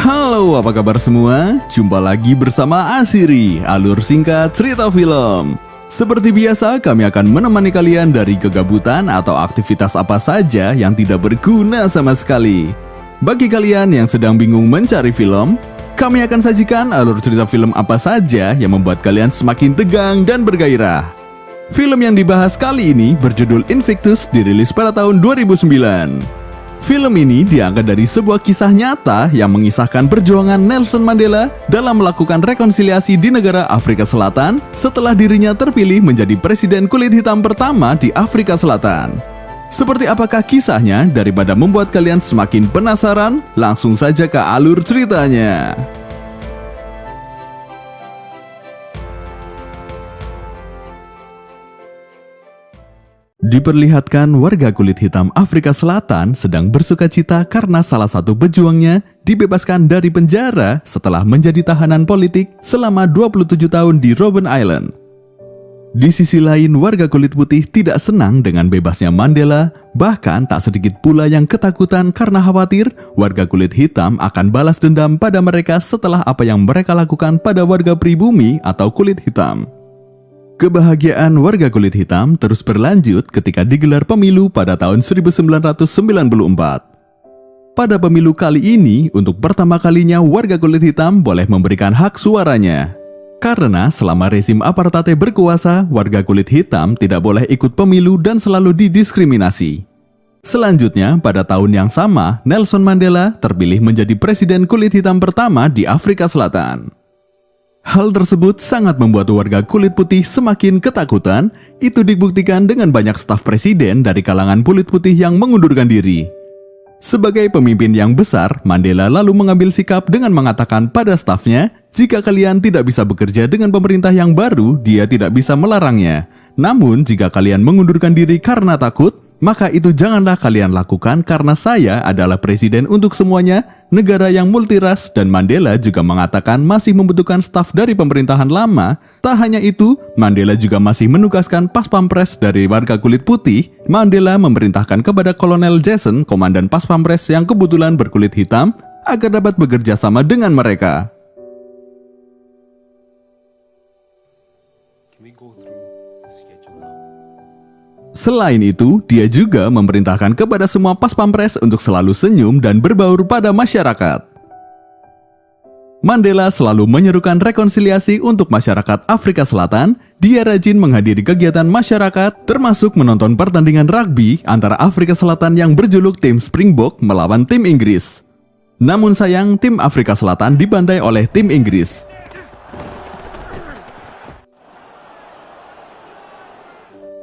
Halo, apa kabar semua? Jumpa lagi bersama Asiri, alur singkat cerita film. Seperti biasa, kami akan menemani kalian dari kegabutan atau aktivitas apa saja yang tidak berguna sama sekali. Bagi kalian yang sedang bingung mencari film, kami akan sajikan alur cerita film apa saja yang membuat kalian semakin tegang dan bergairah. Film yang dibahas kali ini berjudul Invictus, dirilis pada tahun 2009. Film ini diangkat dari sebuah kisah nyata yang mengisahkan perjuangan Nelson Mandela dalam melakukan rekonsiliasi di negara Afrika Selatan setelah dirinya terpilih menjadi presiden kulit hitam pertama di Afrika Selatan. Seperti apakah kisahnya? Daripada membuat kalian semakin penasaran, langsung saja ke alur ceritanya. Diperlihatkan warga kulit hitam Afrika Selatan sedang bersukacita karena salah satu pejuangnya dibebaskan dari penjara setelah menjadi tahanan politik selama 27 tahun di Robben Island. Di sisi lain, warga kulit putih tidak senang dengan bebasnya Mandela, bahkan tak sedikit pula yang ketakutan karena khawatir warga kulit hitam akan balas dendam pada mereka setelah apa yang mereka lakukan pada warga pribumi atau kulit hitam. Kebahagiaan warga kulit hitam terus berlanjut ketika digelar pemilu pada tahun 1994. Pada pemilu kali ini, untuk pertama kalinya warga kulit hitam boleh memberikan hak suaranya. Karena selama rezim apartheid berkuasa, warga kulit hitam tidak boleh ikut pemilu dan selalu didiskriminasi. Selanjutnya, pada tahun yang sama, Nelson Mandela terpilih menjadi presiden kulit hitam pertama di Afrika Selatan. Hal tersebut sangat membuat warga kulit putih semakin ketakutan. Itu dibuktikan dengan banyak staf presiden dari kalangan kulit putih yang mengundurkan diri. Sebagai pemimpin yang besar, Mandela lalu mengambil sikap dengan mengatakan pada stafnya, jika kalian tidak bisa bekerja dengan pemerintah yang baru, dia tidak bisa melarangnya. Namun, jika kalian mengundurkan diri karena takut, maka itu janganlah kalian lakukan karena saya adalah presiden untuk semuanya, negara yang multiras. Dan Mandela juga mengatakan masih membutuhkan staf dari pemerintahan lama. Tak hanya itu, Mandela juga masih menugaskan pas pampres dari warga kulit putih. Mandela memerintahkan kepada Kolonel Jason, komandan pas pampres yang kebetulan berkulit hitam, agar dapat bekerja sama dengan mereka. Selain itu, dia juga memerintahkan kepada semua pas pampres untuk selalu senyum dan berbaur pada masyarakat. Mandela selalu menyerukan rekonsiliasi untuk masyarakat Afrika Selatan. Dia rajin menghadiri kegiatan masyarakat, termasuk menonton pertandingan rugby antara Afrika Selatan yang berjuluk tim Springbok melawan tim Inggris. Namun sayang, tim Afrika Selatan dibantai oleh tim Inggris.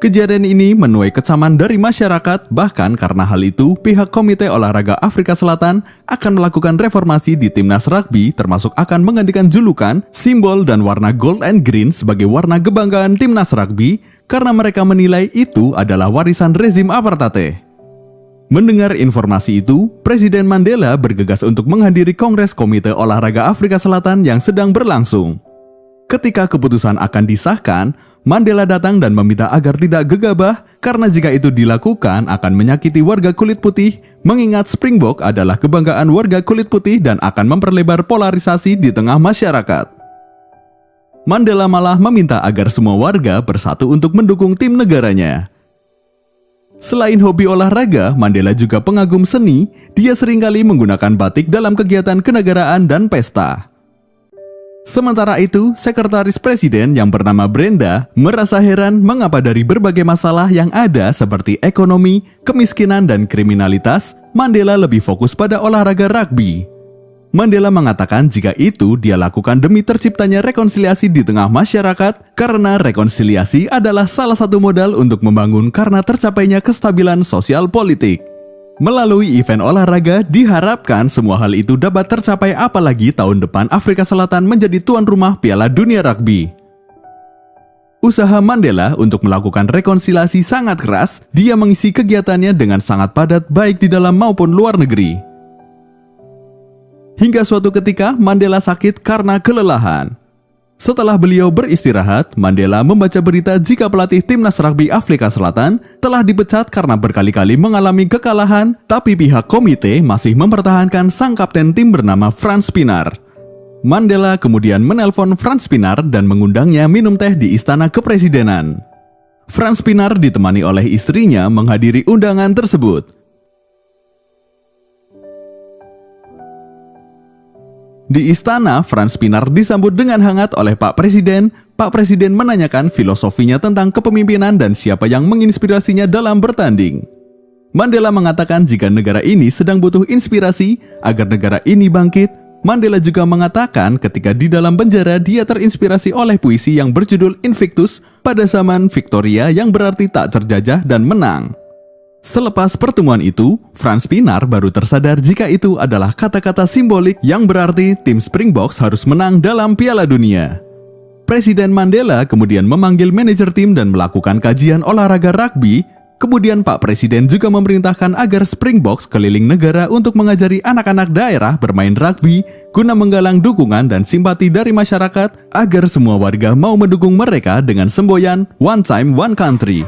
Kejadian ini menuai kecaman dari masyarakat, bahkan karena hal itu, pihak Komite Olahraga Afrika Selatan akan melakukan reformasi di timnas rugby, termasuk akan menggantikan julukan, simbol, dan warna gold and green sebagai warna kebanggaan timnas rugby, karena mereka menilai itu adalah warisan rezim apartheid. Mendengar informasi itu, Presiden Mandela bergegas untuk menghadiri Kongres Komite Olahraga Afrika Selatan yang sedang berlangsung. Ketika keputusan akan disahkan, Mandela datang dan meminta agar tidak gegabah karena jika itu dilakukan akan menyakiti warga kulit putih, mengingat Springbok adalah kebanggaan warga kulit putih dan akan memperlebar polarisasi di tengah masyarakat. Mandela malah meminta agar semua warga bersatu untuk mendukung tim negaranya. Selain hobi olahraga, Mandela juga pengagum seni. Dia seringkali menggunakan batik dalam kegiatan kenegaraan dan pesta. Sementara itu, sekretaris presiden yang bernama Brenda merasa heran mengapa dari berbagai masalah yang ada seperti ekonomi, kemiskinan, dan kriminalitas, Mandela lebih fokus pada olahraga rugby. Mandela mengatakan jika itu dia lakukan demi terciptanya rekonsiliasi di tengah masyarakat, karena rekonsiliasi adalah salah satu modal untuk membangun karena tercapainya kestabilan sosial politik. Melalui event olahraga, diharapkan semua hal itu dapat tercapai, apalagi tahun depan Afrika Selatan menjadi tuan rumah Piala Dunia Rugby. Usaha Mandela untuk melakukan rekonsiliasi sangat keras. Dia mengisi kegiatannya dengan sangat padat baik di dalam maupun luar negeri. Hingga suatu ketika Mandela sakit karena kelelahan. Setelah beliau beristirahat, Mandela membaca berita jika pelatih timnas rugby Afrika Selatan telah dipecat karena berkali-kali mengalami kekalahan, tapi pihak komite masih mempertahankan sang kapten tim bernama Frans Pienaar. Mandela kemudian menelpon Frans Pienaar dan mengundangnya minum teh di istana kepresidenan. Frans Pienaar ditemani oleh istrinya menghadiri undangan tersebut. Di istana, Frans Pienaar disambut dengan hangat oleh Pak Presiden. Pak Presiden menanyakan filosofinya tentang kepemimpinan dan siapa yang menginspirasinya dalam bertanding. Mandela mengatakan jika negara ini sedang butuh inspirasi agar negara ini bangkit. Mandela juga mengatakan ketika di dalam penjara dia terinspirasi oleh puisi yang berjudul Invictus pada zaman Victoria yang berarti tak terjajah dan menang. Selepas pertemuan itu, Frans Pienaar baru tersadar jika itu adalah kata-kata simbolik yang berarti tim Springboks harus menang dalam Piala Dunia. Presiden Mandela kemudian memanggil manajer tim dan melakukan kajian olahraga rugby. Kemudian Pak Presiden juga memerintahkan agar Springboks keliling negara untuk mengajari anak-anak daerah bermain rugby guna menggalang dukungan dan simpati dari masyarakat agar semua warga mau mendukung mereka dengan semboyan One Time One Country.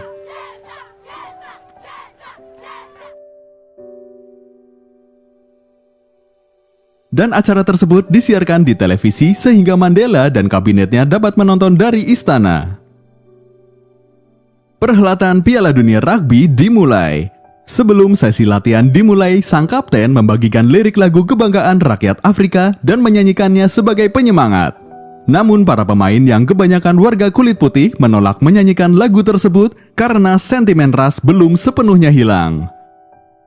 Dan acara tersebut disiarkan di televisi sehingga Mandela dan kabinetnya dapat menonton dari istana. Perhelatan Piala Dunia Rugby dimulai. Sebelum sesi latihan dimulai, sang kapten membagikan lirik lagu kebanggaan rakyat Afrika dan menyanyikannya sebagai penyemangat. Namun para pemain yang kebanyakan warga kulit putih menolak menyanyikan lagu tersebut karena sentimen ras belum sepenuhnya hilang.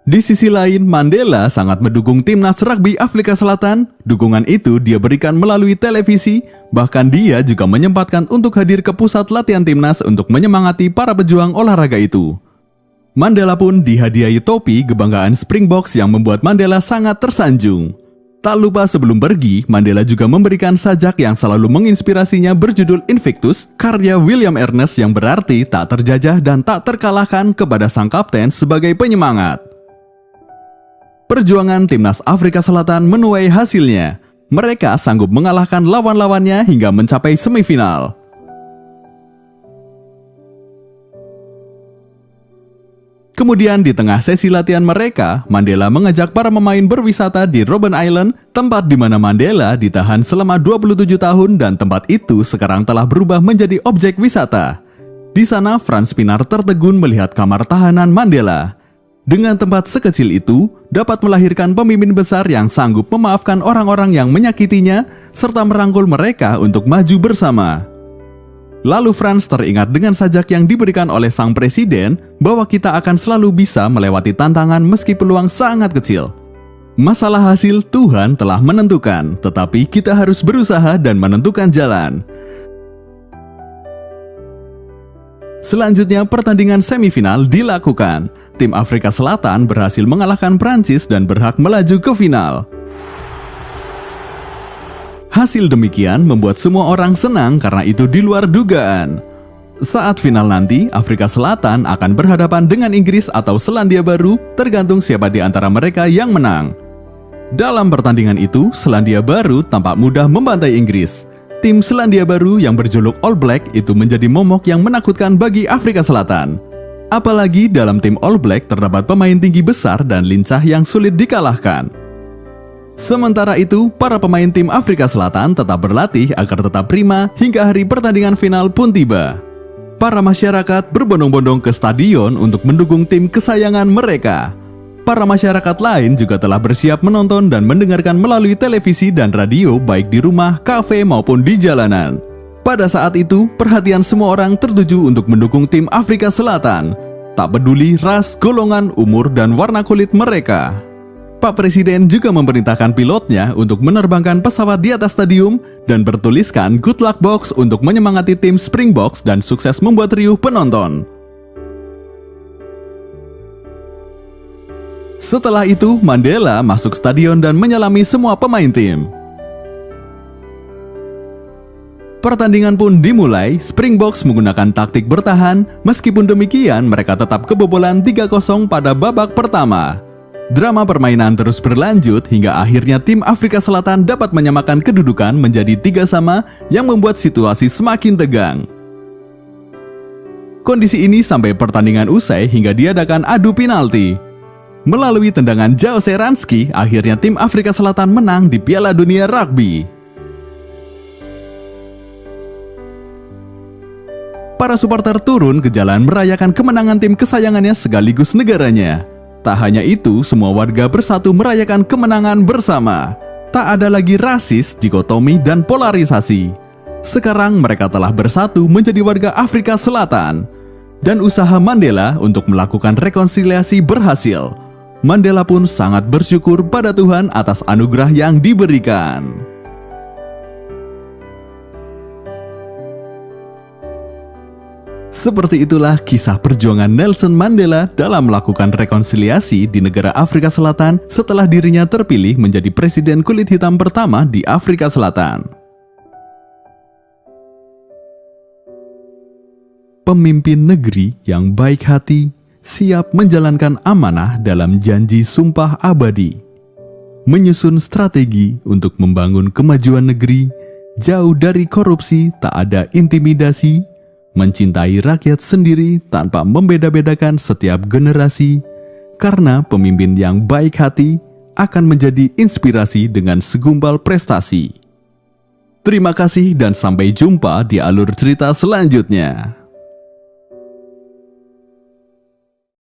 Di sisi lain, Mandela sangat mendukung timnas rugby Afrika Selatan. Dukungan itu dia berikan melalui televisi, bahkan dia juga menyempatkan untuk hadir ke pusat latihan timnas untuk menyemangati para pejuang olahraga itu. Mandela pun dihadiahi topi kebanggaan Springboks yang membuat Mandela sangat tersanjung. Tak lupa sebelum pergi, Mandela juga memberikan sajak yang selalu menginspirasinya berjudul Invictus, karya William Ernest yang berarti tak terjajah dan tak terkalahkan kepada sang kapten sebagai penyemangat. Perjuangan timnas Afrika Selatan menuai hasilnya. Mereka sanggup mengalahkan lawan-lawannya hingga mencapai semifinal. Kemudian di tengah sesi latihan mereka, Mandela mengajak para pemain berwisata di Robben Island, tempat di mana Mandela ditahan selama 27 tahun dan tempat itu sekarang telah berubah menjadi objek wisata. Di sana, Frans Pienaar tertegun melihat kamar tahanan Mandela. Dengan tempat sekecil itu, dapat melahirkan pemimpin besar yang sanggup memaafkan orang-orang yang menyakitinya, serta merangkul mereka untuk maju bersama. Lalu Frans teringat dengan sajak yang diberikan oleh sang presiden, bahwa kita akan selalu bisa melewati tantangan meski peluang sangat kecil. Masalah hasil Tuhan telah menentukan, tetapi kita harus berusaha dan menentukan jalan. Selanjutnya, pertandingan semifinal dilakukan. Tim Afrika Selatan berhasil mengalahkan Prancis dan berhak melaju ke final. Hasil demikian membuat semua orang senang karena itu di luar dugaan. Saat final nanti, Afrika Selatan akan berhadapan dengan Inggris atau Selandia Baru, tergantung siapa di antara mereka yang menang. Dalam pertandingan itu, Selandia Baru tampak mudah membantai Inggris. Tim Selandia Baru yang berjuluk All Black itu menjadi momok yang menakutkan bagi Afrika Selatan. Apalagi dalam tim All Black terdapat pemain tinggi besar dan lincah yang sulit dikalahkan. Sementara itu, para pemain tim Afrika Selatan tetap berlatih agar tetap prima hingga hari pertandingan final pun tiba. Para masyarakat berbondong-bondong ke stadion untuk mendukung tim kesayangan mereka. Para masyarakat lain juga telah bersiap menonton dan mendengarkan melalui televisi dan radio baik di rumah, kafe maupun di jalanan. Pada saat itu, perhatian semua orang tertuju untuk mendukung tim Afrika Selatan. Tak peduli ras, golongan, umur, dan warna kulit mereka. Pak Presiden juga memerintahkan pilotnya untuk menerbangkan pesawat di atas stadium dan bertuliskan Good Luck Box untuk menyemangati tim Springboks dan sukses membuat riuh penonton. Setelah itu, Mandela masuk stadion dan menyalami semua pemain tim. Pertandingan pun dimulai. Springboks menggunakan taktik bertahan. Meskipun demikian, mereka tetap kebobolan 3-0 pada babak pertama. Drama permainan terus berlanjut hingga akhirnya tim Afrika Selatan dapat menyamakan kedudukan menjadi 3-3 yang membuat situasi semakin tegang. Kondisi ini sampai pertandingan usai hingga diadakan adu penalti. Melalui tendangan Jose Ranski, akhirnya tim Afrika Selatan menang di Piala Dunia Rugby. Para supporter turun ke jalan merayakan kemenangan tim kesayangannya sekaligus negaranya. Tak hanya itu, semua warga bersatu merayakan kemenangan bersama. Tak ada lagi rasis, dikotomi, dan polarisasi. Sekarang mereka telah bersatu menjadi warga Afrika Selatan. Dan usaha Mandela untuk melakukan rekonsiliasi berhasil. Mandela pun sangat bersyukur pada Tuhan atas anugerah yang diberikan. Seperti itulah kisah perjuangan Nelson Mandela dalam melakukan rekonsiliasi di negara Afrika Selatan setelah dirinya terpilih menjadi presiden kulit hitam pertama di Afrika Selatan. Pemimpin negeri yang baik hati, siap menjalankan amanah dalam janji sumpah abadi. Menyusun strategi untuk membangun kemajuan negeri, jauh dari korupsi, tak ada intimidasi, mencintai rakyat sendiri tanpa membeda-bedakan setiap generasi, karena pemimpin yang baik hati akan menjadi inspirasi dengan segumpal prestasi. Terima kasih dan sampai jumpa di alur cerita selanjutnya.